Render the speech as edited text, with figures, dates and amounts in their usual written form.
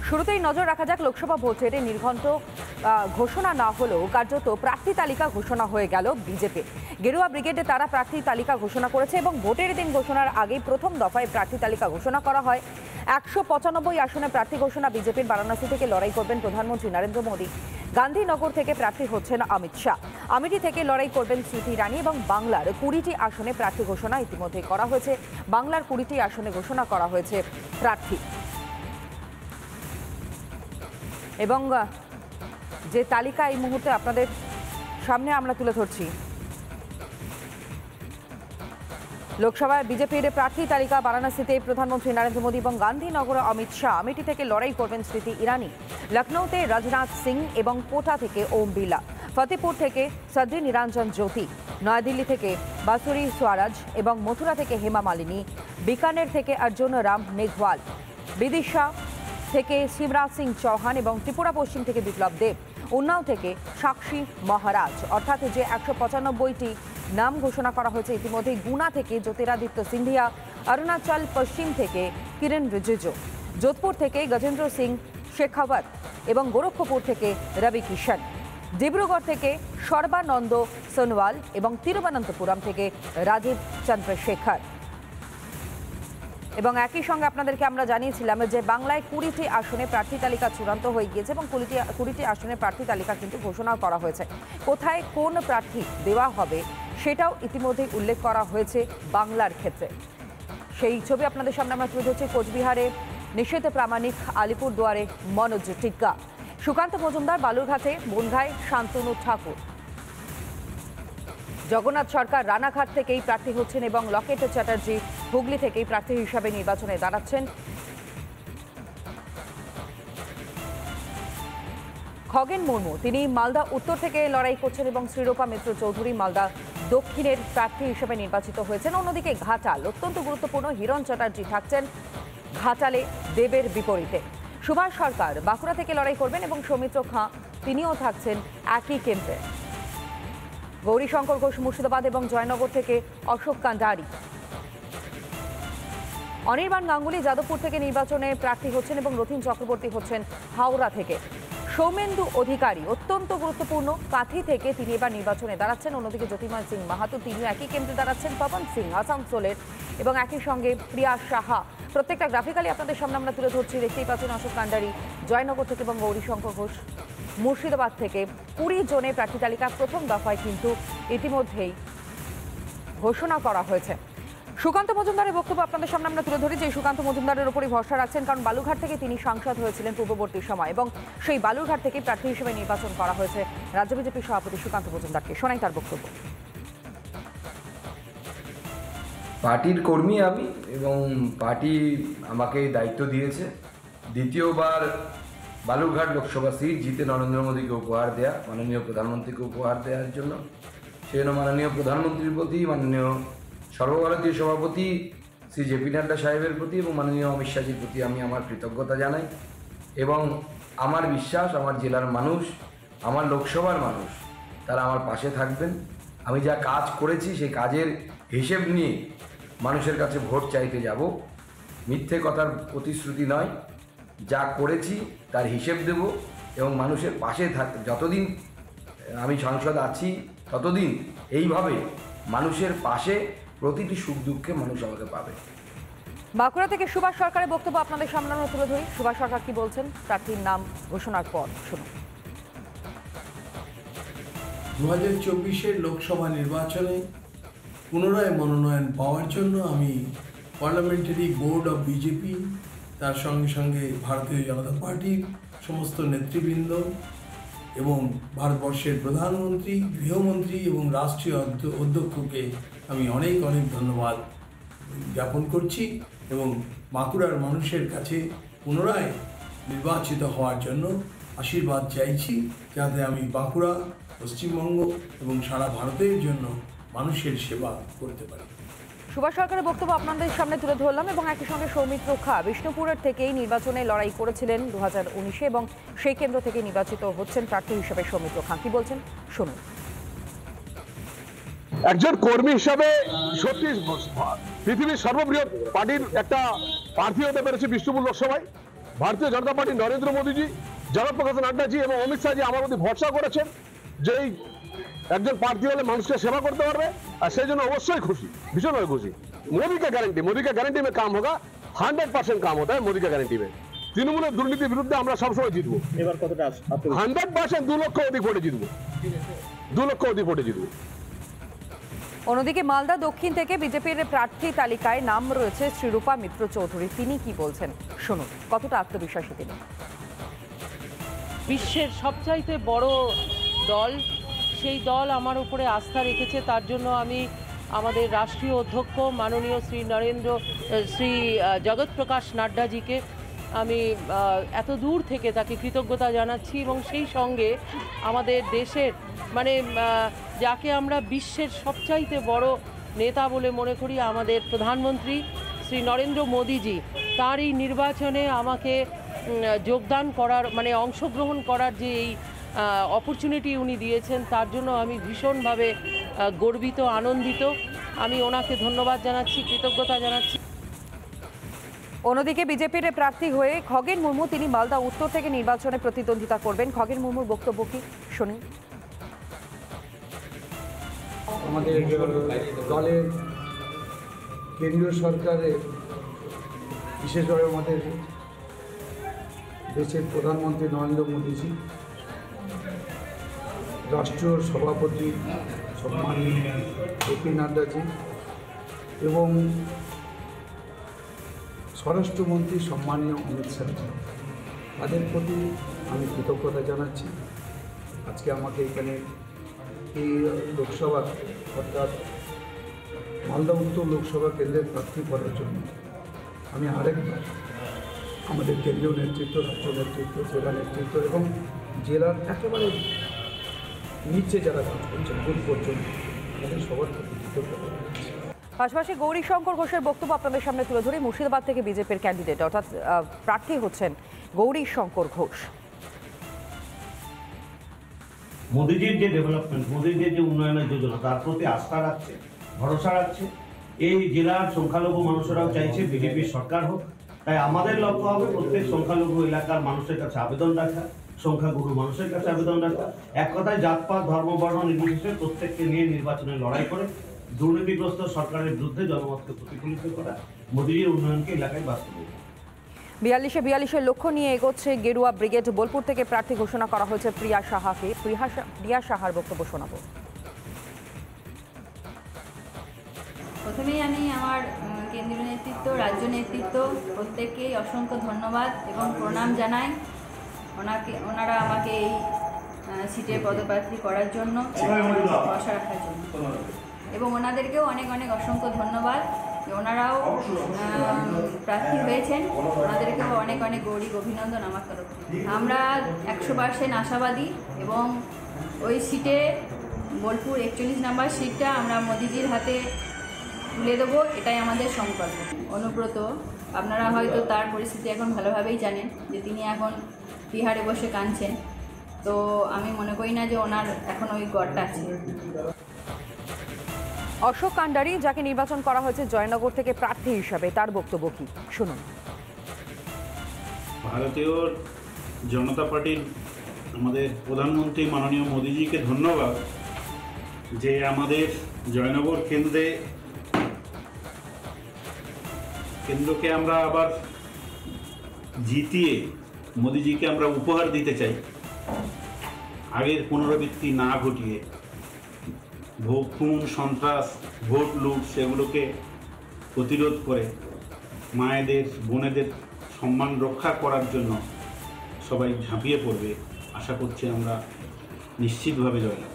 শুরুতেই নজর রাখা যাক লোকসভা ভোটের নির্ঘণ্ট ঘোষণা না হলেও কার্যত প্রার্থী তালিকা ঘোষণা হয়ে গেল বিজেপি। গেরুয়া ব্রিগেডে তারা প্রার্থী তালিকা ঘোষণা করেছে এবং ভোটের দিন ঘোষণার আগেই প্রথম দফায় প্রার্থী তালিকা ঘোষণা করা হয়। 195 আসনে প্রার্থী ঘোষণা। বিজেপির বারাণসী থেকে লড়াই করবেন প্রধানমন্ত্রী নরেন্দ্র মোদী। গান্ধীনগর থেকে প্রার্থী হচ্ছেন অমিত শাহ। আমেঠি থেকে লড়াই করবেন স্মৃতি ইরানি এবং বাংলার 20টি আসনে প্রার্থী ঘোষণা ইতিমধ্যে করা হয়েছে। বাংলার 20টি আসনে ঘোষণা করা হয়েছে প্রার্থী। এবং যে তালিকা এই মুহূর্তে আপনাদের সামনে আমরা তুলে ধরছি, লোকসভায় বিজেপির প্রার্থী তালিকা। বারাণসীতে প্রধানমন্ত্রী নরেন্দ্র মোদী এবং গান্ধীনগরে অমিত শাহ। আমেঠি থেকে লড়াই করবেন স্মৃতি ইরানি। লখনৌতে রাজনাথ সিং এবং কোটা থেকে ওম বিড়লা। ফতেপুর থেকে সদ্রি নিরঞ্জন জ্যোতি। নয়াদিল্লি থেকে বাসুরি স্বরাজ এবং মথুরা থেকে হেমা মালিনী। বিকানের থেকে অর্জুন রাম মেঘওয়াল। বিদিশা থেকে শিবরাজ সিং চৌহান এবং ত্রিপুরা পশ্চিম থেকে বিপ্লব দেব। উন্নাও থেকে সাক্ষী মহারাজ। অর্থাৎ যে 195টি নাম ঘোষণা করা হয়েছে ইতিমধ্যে। গুনা থেকে জ্যোতিরাদিত্য সিন্ধিয়া। অরুণাচল পশ্চিম থেকে কিরণ রিজিজু। যোধপুর থেকে গজেন্দ্র সিং শেখাওয়াত এবং গোরক্ষপুর থেকে রবি কিষণ। ডিব্রুগড় থেকে সর্বানন্দ সোনোয়াল এবং তিরুবনন্তপুরম থেকে রাজীব চন্দ্রশেখর। এবং একই সঙ্গে আপনাদেরকে আমরা জানিয়েছিলাম যে বাংলায় 20টি আসনে প্রার্থী তালিকা চূড়ান্ত হয়ে গিয়েছে এবং 20টি আসনে প্রার্থী তালিকা কিন্তু ঘোষণা করা হয়েছে। কোথায় কোন প্রার্থী দেওয়া হবে সেটাও ইতিমধ্যেই উল্লেখ করা হয়েছে বাংলার ক্ষেত্রে। সেই ছবি আপনাদের সামনে আমরা তুলে ধরছি। কোচবিহারে নিষেধ প্রামাণিক, আলিপুরদুয়ারে মনোজ টিক্কা, সুকান্ত মজুমদার বালুরঘাটে, বনগাঁয় শান্তনু ঠাকুর। জগন্নাথ সরকার রানাঘাট থেকেই প্রার্থী হচ্ছেন এবং লকেট চ্যাটার্জি হুগলি থেকেই প্রার্থী হিসাবে নির্বাচনে দাঁড়াচ্ছেন। খগেন মুর্মু তিনি মালদা উত্তর থেকে লড়াই করছেন এবং শ্রীরূপা মিত্র চৌধুরী মালদা দক্ষিণের প্রার্থী হিসেবে নির্বাচিত হয়েছেন। অন্যদিকে ঘাটাল অত্যন্ত গুরুত্বপূর্ণ, হিরণ চ্যাটার্জি থাকছেন ঘাটালে দেবের বিপরীতে। সুভাষ সরকার বাঁকুড়া থেকে লড়াই করবেন এবং সৌমিত্র খাঁ তিনিও থাকছেন একই কেন্দ্রে। গৌরীশঙ্কর ঘোষ মুর্শিদাবাদ এবং জয়নগর থেকে অশোক কান্ডারি। অনির্বাণ গাঙ্গুলি যাদবপুর থেকে নির্বাচনে প্রার্থী হচ্ছেন এবং রথীন চক্রবর্তী হচ্ছেন হাওড়া থেকে। সৌমেন্দু অধিকারী অত্যন্ত গুরুত্বপূর্ণ, কাঁথি থেকে তিনি এবার নির্বাচনে দাঁড়াচ্ছেন। অন্যদিকে জ্যোতির্ময় সিং মাহাতো তিনিও একই কেন্দ্রে দাঁড়াচ্ছেন। পবন সিং আসানসোলের এবং একই সঙ্গে প্রিয়া সাহা। প্রত্যেকটা গ্রাফিক্যালি আপনাদের সামনে আমরা তুলে ধরছি। দেখতেই পাচ্ছেন অশোক কান্ডারি জয়নগর থেকে এবং গৌরীশঙ্কর ঘোষ মুর্শিদাবাদ থেকে। 20 জনের প্রার্থী তালিকা প্রথম দফায় কিন্তু ইতিমধ্যেই ঘোষণা করা হয়েছে। সুকান্ত মজুমদারের বক্তব্য আপনাদের সামনে আমরা তুলে ধরি যে সুকান্ত মজুমদারের উপরই ভরসা রাখছেন, কারণ বালুরঘাট থেকে তিনি সাংসদ হয়েছিলেন পূর্ববর্তী সময় এবং সেই বালুরঘাট থেকে প্রার্থী হিসেবে নির্বাচন করা হয়েছে রাজ্য বিজেপির সভাপতি সুকান্ত মজুমদারকে। শোনাই তার বক্তব্য। পার্টির কর্মী আমি এবং পার্টি আমাকে দায়িত্ব দিয়েছে দ্বিতীয়বার বালুরঘাট লোকসভা সিট জিতে নরেন্দ্র মোদীকে উপহার দেয়া, মাননীয় প্রধানমন্ত্রীকে উপহার দেওয়ার জন্য। সেজন্য মাননীয় প্রধানমন্ত্রীর প্রতি, মাননীয় সর্বভারতীয় সভাপতি শ্রী জেপি নাড্ডা সাহেবের প্রতি এবং মাননীয় অমিত শাহজির প্রতি আমি আমার কৃতজ্ঞতা জানাই এবং আমার বিশ্বাস আমার জেলার মানুষ, আমার লোকসভার মানুষ তারা আমার পাশে থাকবেন। আমি যা কাজ করেছি সেই কাজের হিসেব নিয়ে মানুষের কাছে ভোট চাইতে যাব। মিথ্যে কথার প্রতিশ্রুতি নয়, যা করেছি তার হিসেব দেব এবং মানুষের পাশে যতদিন আমি সাংসদ আছি ততদিন এইভাবে মানুষের পাশে প্রতিটি সুখ দুঃখে মানুষ আমাকে পাবে। বাঁকুড়া থেকে সুভাষ সরকারের বক্তব্য আপনাদের সামনে আমরা তুলে ধরি। সুভাষ সরকার কি বলছেন প্রার্থীর নাম ঘোষণার পর, শুনুন। 2024 লোকসভা নির্বাচনে পুনরায় মনোনয়ন পাওয়ার জন্য আমি পার্লামেন্টারি বোর্ড অফ বিজেপি, তার সঙ্গে সঙ্গে ভারতীয় জনতা পার্টির সমস্ত নেতৃবৃন্দ এবং ভারতবর্ষের প্রধানমন্ত্রী, গৃহমন্ত্রী এবং রাষ্ট্রীয় অধ্যক্ষকে আমি অনেক অনেক ধন্যবাদ জ্ঞাপন করছি এবং বাঁকুড়ার মানুষের কাছে পুনরায় নির্বাচিত হওয়ার জন্য আশীর্বাদ চাইছি, যাতে আমি বাঁকুড়া, পশ্চিমবঙ্গ এবং সারা ভারতের জন্য মানুষের সেবা করতে পারি। সুভাষ সরকারের বক্তব্য আপনাদের সামনে তুলে ধরলাম এবং একই সঙ্গে সৌমিত্র খাঁ বিষ্ণুপুরের থেকেই নির্বাচনে লড়াই করেছিলেন 2019 এবং সেই কেন্দ্র থেকে নির্বাচিত হচ্ছেন প্রার্থী হিসেবে সৌমিত্র খাঁ। কি বলছেন শুনুন। একজন কর্মী হিসাবে সত্যি পৃথিবীর সর্ববৃহৎ পার্টির একটা প্রার্থী হতে পেরেছে বিষ্ণুপুর লোকসভায়। ভারতীয় জনতা পার্টি নরেন্দ্র মোদীজি, জগৎপ্রকাশ নাড্ডাজি এবং অমিত শাহজি আমার প্রতি ভরসা করেছেন যে এই একজন প্রার্থী হলে মানুষকে সেবা করতে পারবে, আর সেই জন্য অবশ্যই খুশি, ভীষণভাবে খুশি। मोदी का गारंटी में काम होगा, 100% काम होता है मोदी का गारंटी में। তৃণমূলের দুর্নীতির বিরুদ্ধে আমরা সবসময় জিতবো। এবার কতটা 100% 2 লক্ষ অধিক ভোটে জিতবো, 2 লক্ষ অধিক ভোটে জিতবো। অন্যদিকে মালদা দক্ষিণ থেকে বিজেপির প্রার্থী তালিকায় নাম রয়েছে শ্রীরূপা মিত্র চৌধুরী। তিনি কি বলছেন শুনুন, কতটা আত্মবিশ্বাসী তিনি। বিশ্বের সবচাইতে বড় দল, সেই দল আমার উপরে আস্থা রেখেছে, তার জন্য আমি আমাদের রাষ্ট্রীয় অধ্যক্ষ মাননীয় শ্রী জগৎপ্রকাশ নাড্ডাজিকে আমি এত দূর থেকে তাকে কৃতজ্ঞতা জানাচ্ছি, এবং সেই সঙ্গে আমাদের দেশের যাকে আমরা বিশ্বের সবচাইতে বড় নেতা বলে মনে করি, আমাদের প্রধানমন্ত্রী শ্রী নরেন্দ্র মোদীজি, তার এই নির্বাচনে আমাকে যোগদান করার অংশগ্রহণ করার যে এই অপরচুনিটি উনি দিয়েছেন, তার জন্য আমি ভীষণভাবে গর্বিত, আনন্দিত। আমি ওনাকে ধন্যবাদ জানাচ্ছি, কৃতজ্ঞতা জানাচ্ছি। অন্যদিকে বিজেপির প্রার্থী হয়ে খগেন মুর্মু, তিনি মালদা উত্তর থেকে নির্বাচনে প্রতিদ্বন্দ্বিতা করবেন। খগেন মুর্মুর বক্তব্য কি শুনুন। আমাদের দলের কেন্দ্রীয় সরকারের, বিশেষভাবে আমাদের দেশের প্রধানমন্ত্রী নরেন্দ্র মোদীজি, রাষ্ট্রীয় সভাপতি সম্মানীয় জেপি নাড্ডাজি এবং স্বরাষ্ট্রমন্ত্রী সম্মানীয় অমিত শাহজি, তাদের প্রতি আমি কৃতজ্ঞতা জানাচ্ছি। আজকে আমাকে এখানে এই লোকসভা অর্থাৎ মালদা উত্তর লোকসভা কেন্দ্রের প্রার্থী করার জন্য আমি আরেকবার আমাদের কেন্দ্রীয় নেতৃত্ব, রাজ্য নেতৃত্ব, জেলা নেতৃত্ব এবং জেলার একেবারে নিচে যারা কাজ করছেন বুথ পর্যন্ত, তাদের সবার প্রতি কৃতজ্ঞতা জানাচ্ছি। পাশাপাশি গৌরীশঙ্কর ঘোষের বক্তব্য আপনাদের সামনে তুলে ধরি। মুর্শিদাবাদ থেকে বিজেপির ক্যান্ডিডেট অর্থাৎ প্রার্থী হচ্ছেন গৌরীশঙ্কর ঘোষ। মোদীজির যে ডেভেলপমেন্ট, মোদীজির যে উন্নয়নের যোজনা, তার প্রতি আস্থা রাখছে, ভরসা রাখছে। এই জেলার সংখ্যালঘু মানুষেরাও চাইছে বিজেপির সরকার হোক। তাই আমাদের লক্ষ্য হবে প্রত্যেক সংখ্যালঘু এলাকার মানুষের কাছে আবেদন রাখা, সংখ্যাগুরু মানুষের কাছে আবেদন রাখা, এক কথায় জাতপাত ধর্ম বর্ণ নির্বিশেষে প্রত্যেককে নিয়ে নির্বাচনে লড়াই করে দুর্নীতিগ্রস্ত সরকারের বিরুদ্ধে জনমতকে প্রতিফলিত করা, মোদীজির উন্নয়নকে এলাকায় বাস্তবায়ন। 42-42 লক্ষ্য নিয়ে এগোচ্ছে গেরুয়া ব্রিগেড। বোলপুর থেকে প্রার্থী ঘোষণা করা হয়েছে প্রিয়া সাহাকে। প্রিয়া সাহার বক্তব্য শোনাবো। প্রথমেই আমি আমার কেন্দ্রীয় নেতৃত্ব, রাজ্য নেতৃত্ব প্রত্যেককেই অসংখ্য ধন্যবাদ এবং প্রণাম জানাই। ওনারা আমাকে এই সিটের পদপ্রার্থী করার জন্য, ভরসা রাখার জন্য, এবং ওনাদেরকেও অনেক অনেক অসংখ্য ধন্যবাদ। ওনারাও প্রার্থী হয়েছেন, ওনাদেরকেও অনেক অনেক গৌরী অভিনন্দন আমার তরফ থেকে। আমরা 100% আশাবাদী এবং ওই সিটে বোলপুর 41 নম্বর সিটটা আমরা মোদিজির হাতে তুলে দেবো, এটাই আমাদের সংকল্প। অনুব্রত, আপনারা হয়তো তার পরিস্থিতি এখন ভালোভাবেই জানেন যে তিনি এখন বিহারে বসে কাঁদছেন, তো আমি মনে করি না যে ওনার এখন ওই গড়টা আছে। অশোক কান্ডারি, যাকে নির্বাচন করা হয়েছে জয়নগর থেকে প্রার্থী হিসাবে, তার বক্তব্য কি শুনুন। ভারতীয় জনতা পার্টির আমাদের প্রধানমন্ত্রী মাননীয় মোদীজিকে ধন্যবাদ যে আমাদের জয়নগর কেন্দ্রকে আমরা আবার জিতিয়ে মোদীজিকে আমরা উপহার দিতে চাই। আগের পুনরাবৃত্তি না ঘটিয়ে খুন, সন্ত্রাস, ভোট লুট সেগুলোকে প্রতিরোধ করে মায়েদের, বোনেদের সম্মান রক্ষা করার জন্য সবাই ঝাঁপিয়ে পড়বে। আশা করছি আমরা নিশ্চিতভাবে জয়লাভ।